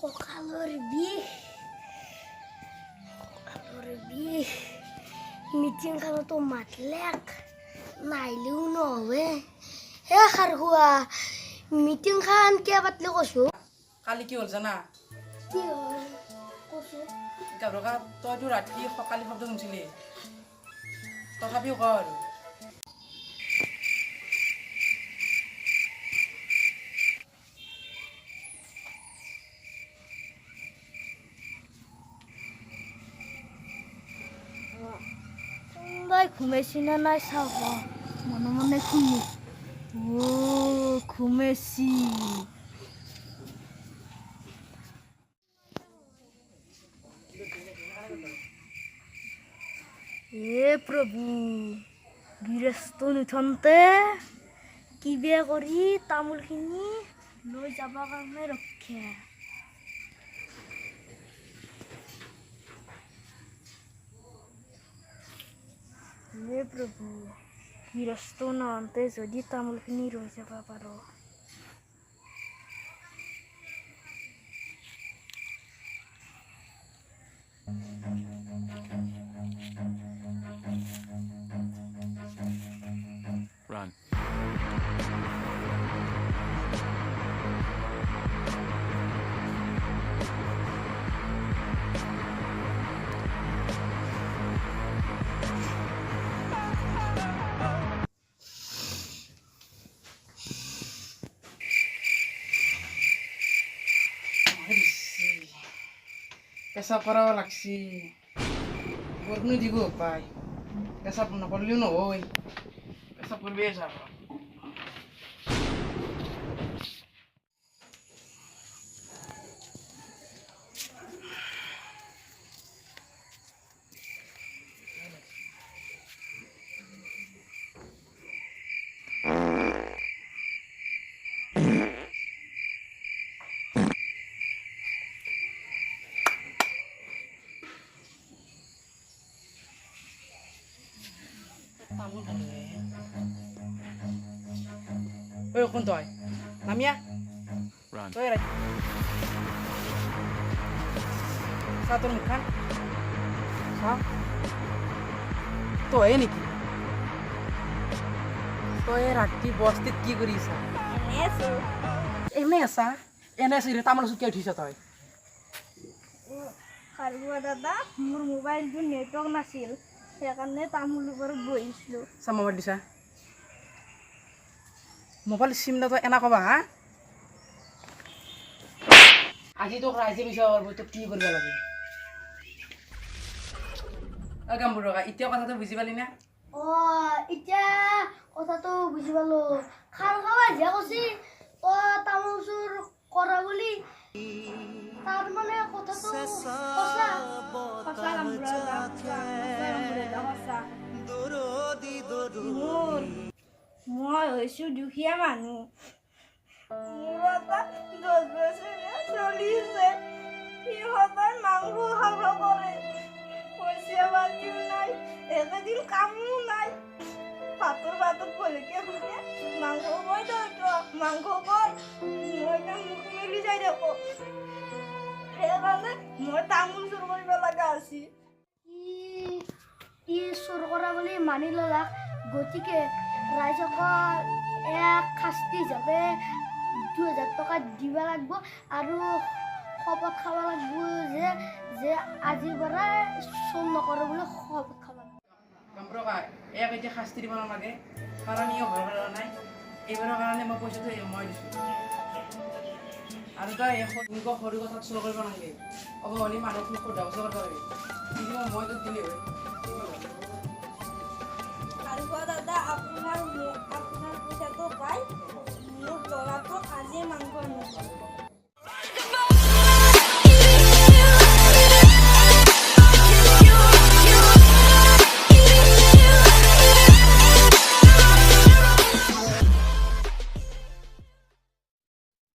কঁকালৰ বিষ মিটিংখনতো মাতলেক নাহিলেও নহ'বে হে খাৰখোৱা মিটিংখন কিয় পাতলি কৈছো কালি কি হ'ল জানা কি হ'ল কৈছো গাব্ৰকা তইতো ৰাতি সকালি শব্দ শুনিছিলি তথাপিও ক আৰু কোনোবাই ঘুমাইছি না নাই চাব মনে মনে শুনি ঘুমাইছি এ প্ৰভু গৃহস্থ নুঠনতে কিবা কৰি তামোলখিনি লৈ যাব কাৰণে ৰক্ষা হে প্ৰভু গৃহস্থ নহওঁতে যদি তামোলখিনি ৰৈ যাব পাৰোঁ Run. পেচাব কৰাব লাগছি বৰষুণো দিব পায় পেচাব নকৰিলেও নহয় পেচাব কৰিবই যাব ঐ কোন তই নামিয়া Run. তই চা তোৰ মুখখন চা তই নেকি তই ৰাতি বস্তিত কি কৰি আছা এনে আছা এনে আছি তামোল চুকিয়াই উঠিছ তই খাৰগুৱা দাদা মোৰ মোবাইলটো নেটৱৰ্ক নাছিল সেইকাৰণে তামোল ওপৰত বহিছিলোঁ চা মোবাইল দিছা মোবাইল চিম না তই এনা কবা হা আজি তোক ৰাইজে বিচাৰ কৰিব তোক কি কৰিব লাগে গাম্বুৰকা এতিয়া কথাটো বুজি পালি না এতিয়া কথাটো বুজি পালোঁ খাৰ খাৱা যে কৈছি তামোল চুৰ কৰা বুলি তাৰ মানে কথাটো সঁচা মই হৈছোঁ দুখীয়া মানুহ মোৰ এটা 10 বছৰীয়া চলি আছে সিহঁতৰ মাংস খাব কৰে পইচা পাতিও নাই একেদিন কামো নাই ভাতৰ ভলকে শুনে মাংস কয় মাংস কয় মই এতিয়া মুখ মেলি যাই দেখো সেইকাৰণে মই তামোল চুৰ কৰিব লগা হৈছে ই চুৰ কৰা বুলি মানি ল'লাক গতিকে ৰাইজক এক শাস্তি হিচাপে 2000 টকা দিব লাগিব আৰু শপত খাব লাগিব যে আজিৰ পৰা চুৰ নকৰোঁ বুলি শপত খাব লাগিব গাম্বুৰকা ইয়াক এতিয়া শাস্তি দিব নালাগে কাৰণ ইও ঘৰ পেলোৱা নাই এইবাৰৰ কাৰণে মই পইচাটো মই দিছোঁ আৰু তই এনেকুৱা সৰু কথাত চুৰ কৰিব নালাগে অৱহেলি মানুহক মোক সোধা পোছা কৰিব লাগে কিন্তু মই তোক দিলে হয় আৰু দাদা আপোনাৰ